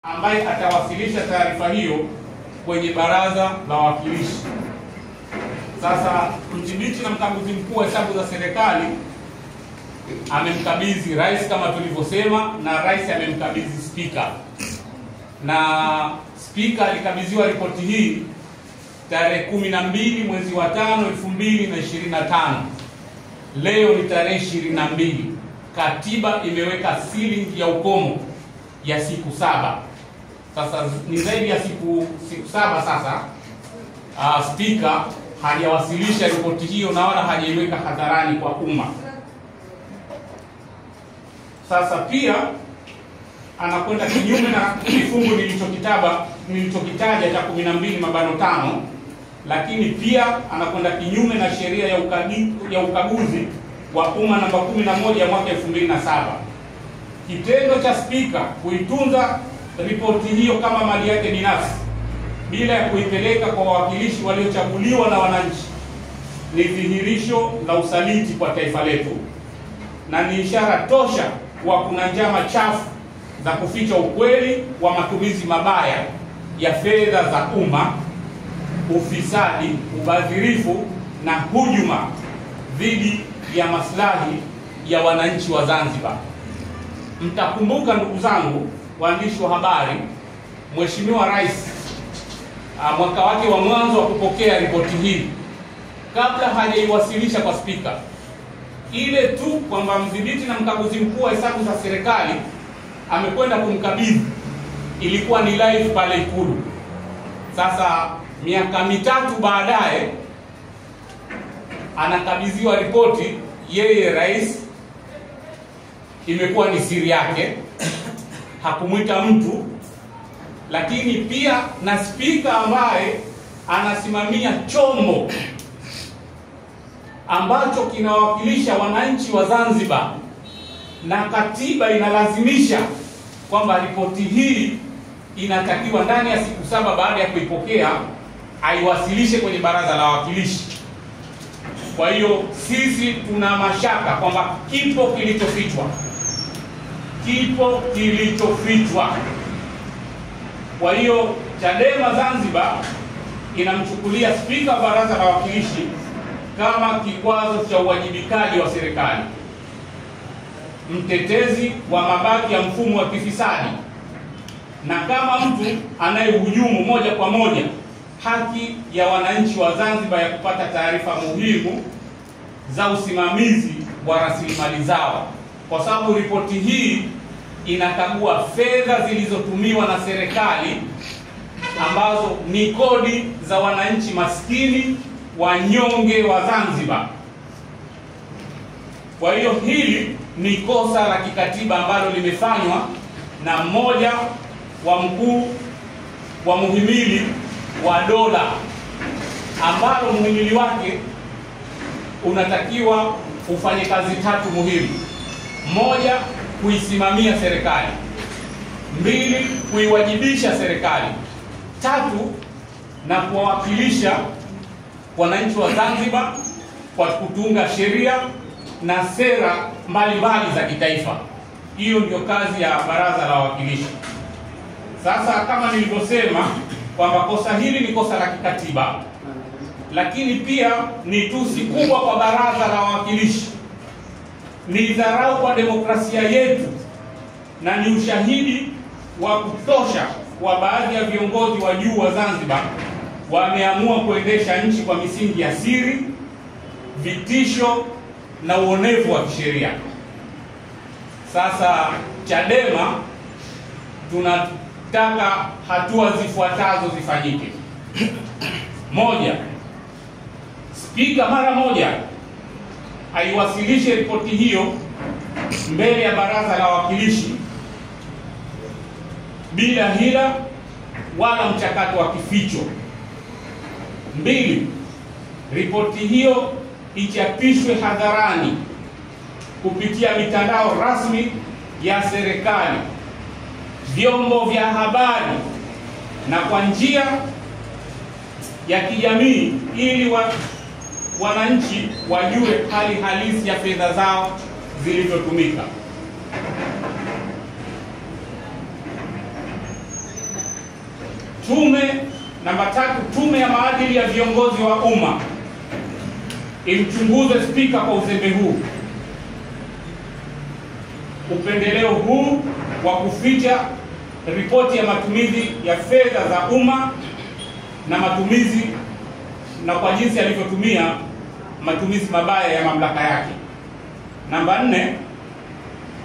ambaye atawasilisha taarifa hiyo kwenye Baraza la Wawakilishi. Sasa mdhibiti na mkaguzi mkuu wa hesabu za serikali amemkabidhi rais kama tulivyosema, na rais amemkabidhi spika, na spika alikabidhiwa ripoti hii tarehe 12 mwezi wa 5 2025. Leo ni tarehe 22. Katiba imeweka ceiling ya ukomo ya siku 7. Sasa ni zaidi ya siku 7 sasa. Spika hajawasilisha ripoti hiyo na wala hajaiweka hadharani kwa umma. Sasa pia anakwenda kinyume na kifungu nilichokitaja cha 12(5), lakini pia anakwenda kinyume na sheria ya ukaguzi wa umma namba 11 ya mwaka 2007. Kitendo cha spika kuitunza ripoti hiyo kama mali yake binafsi bila ya kuipeleka kwa wawakilishi waliochaguliwa na wananchi ni dhihirisho la usaliti kwa taifa letu, na ni ishara tosha kuwa kuna njama chafu za kuficha ukweli wa matumizi mabaya ya fedha za umma, ufisadi, ubadhirifu na hujuma dhidi ya maslahi ya wananchi wa Zanzibar. Mtakumbuka ndugu zangu waandishi wa habari, Mheshimiwa Rais mwaka wake wa mwanzo wa kupokea ripoti hii, kabla hajaiwasilisha kwa spika, ile tu kwamba mdhibiti na mkaguzi mkuu wa hesabu za serikali amekwenda kumkabidhi, ilikuwa ni live pale Ikulu. Sasa miaka 3 baadaye anakabidhiwa ripoti yeye rais, imekuwa ni siri yake, hakumwita mtu, lakini pia na spika ambaye anasimamia chombo ambacho kinawakilisha wananchi wa Zanzibar, na katiba inalazimisha kwamba ripoti hii inatakiwa ndani ya siku 7 baada ya kuipokea aiwasilishe kwenye Baraza la Wawakilishi. Kwa hiyo sisi tuna mashaka kwamba kipo kilichofichwa. Kwa hiyo Chadema Zanzibar inamchukulia spika wa Baraza la Wawakilishi kama kikwazo cha uwajibikaji wa serikali, mtetezi wa mabaki ya mfumo wa kifisadi, na kama mtu anayehujumu moja kwa moja haki ya wananchi wa Zanzibar ya kupata taarifa muhimu za usimamizi wa rasilimali zao, kwa sababu ripoti hii inakagua fedha zilizotumiwa na serikali ambazo ni kodi za wananchi maskini wanyonge wa Zanzibar. Kwa hiyo hili ni kosa la kikatiba ambalo limefanywa na mmoja wa mkuu wa muhimili wa dola, ambalo muhimili wake unatakiwa ufanye kazi 3 muhimu: 1, kuisimamia serikali; 2, kuiwajibisha serikali; 3, na kuwawakilisha wananchi wa Zanzibar kwa kutunga sheria na sera mbalimbali za kitaifa. Hiyo ndio kazi ya Baraza la Wawakilishi. Sasa kama nilivyosema kwamba kosa hili ni kosa la kikatiba, lakini pia ni tusi kubwa kwa Baraza la Wawakilishi, ni dharau kwa demokrasia yetu, na ni ushahidi wa kutosha kwa baadhi ya viongozi wa juu wa Zanzibar wameamua kuendesha nchi kwa misingi ya siri, vitisho na uonevu wa kisheria. Sasa Chadema tunataka hatua zifuatazo zifanyike. 1, spika mara moja aiwasilishe ripoti hiyo mbele ya Baraza la Wawakilishi bila hila wala mchakato wa kificho. 2, ripoti hiyo ichapishwe hadharani kupitia mitandao rasmi ya serikali, vyombo vya habari na kwa njia ya kijamii, ili wananchi wajue hali halisi ya fedha zao zilivyotumika. Namba 3, tume ya maadili ya viongozi wa umma imchunguze spika kwa uzembe huu, upendeleo huu wa kuficha ripoti ya matumizi ya fedha za umma na matumizi na kwa jinsi alivyotumia matumizi mabaya ya mamlaka yake. Namba 4,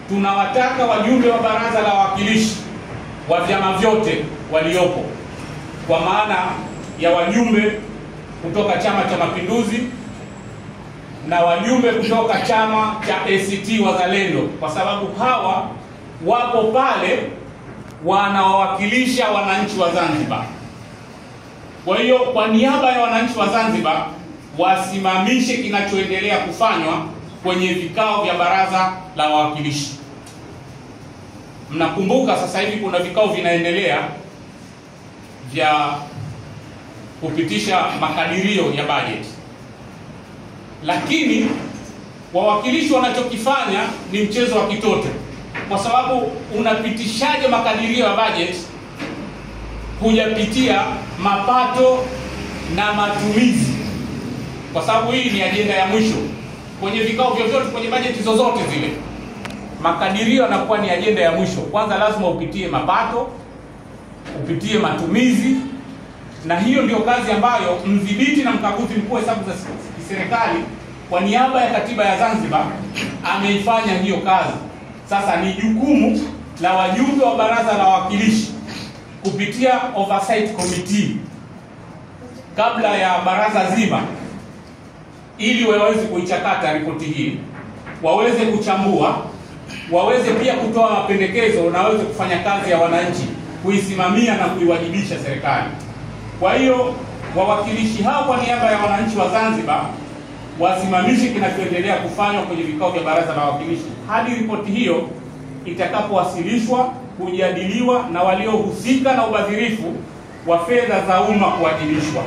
tunawataka wajumbe wa baraza la wawakilishi wa vyama vyote waliopo, kwa maana ya wajumbe kutoka Chama cha Mapinduzi na wajumbe kutoka chama cha ACT Wazalendo, kwa sababu hawa wapo pale wanawawakilisha wananchi wa Zanzibar. Kwa hiyo kwa niaba ya wananchi wa Zanzibar wasimamishe kinachoendelea kufanywa kwenye vikao vya baraza la wawakilishi. Mnakumbuka sasa hivi kuna vikao vinaendelea vya kupitisha makadirio ya bajeti, lakini wawakilishi wanachokifanya ni mchezo wa kitoto, kwa sababu unapitishaje makadirio ya bajeti hujapitia mapato na matumizi? Kwa sababu hii ni ajenda ya mwisho kwenye vikao vyovyote, kwenye bajeti zozote zile, makadirio yanakuwa ni ajenda ya mwisho. Kwanza lazima upitie mapato, upitie matumizi, na hiyo ndio kazi ambayo mdhibiti na mkaguzi mkuu wa hesabu za serikali kwa niaba ya katiba ya Zanzibar ameifanya hiyo kazi. Sasa ni jukumu la wajumbe wa baraza la wawakilishi kupitia oversight committee kabla ya baraza zima, ili waweze kuichakata ripoti hii, waweze kuchambua, waweze pia kutoa mapendekezo na waweze kufanya kazi ya wananchi, kuisimamia na kuiwajibisha serikali. Kwa hiyo wawakilishi hao kwa niaba ya wananchi wa Zanzibar wasimamishe kinachoendelea kufanywa kwenye vikao vya baraza la wawakilishi hadi ripoti hiyo itakapowasilishwa, kujadiliwa na waliohusika na ubadhirifu wa fedha za umma kuwajibishwa.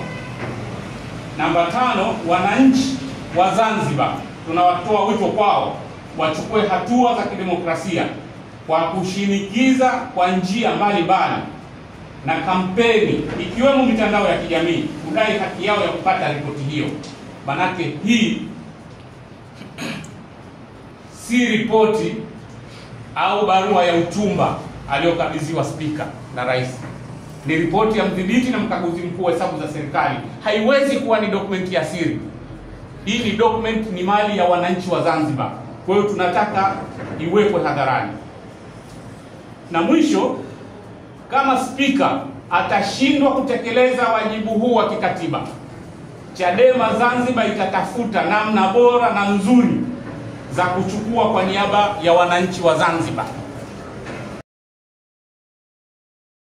Namba 5, wananchi wa Zanzibar tunawatoa wito kwao wachukue hatua za kidemokrasia kwa kushinikiza kwa njia mbalimbali na kampeni, ikiwemo mitandao ya kijamii, kudai haki yao ya kupata ripoti hiyo. Manake hii si ripoti au barua ya utumba aliyokabidhiwa spika na rais. Ni ripoti ya mdhibiti na mkaguzi mkuu wa hesabu za serikali. Haiwezi kuwa ni dokumenti ya siri. Hii ni document, ni mali ya wananchi wa Zanzibar. Kwa hiyo tunataka iwekwe hadharani. Na mwisho, kama spika atashindwa kutekeleza wajibu huu wa kikatiba, Chadema Zanzibar itatafuta namna bora na nzuri za kuchukua kwa niaba ya wananchi wa Zanzibar.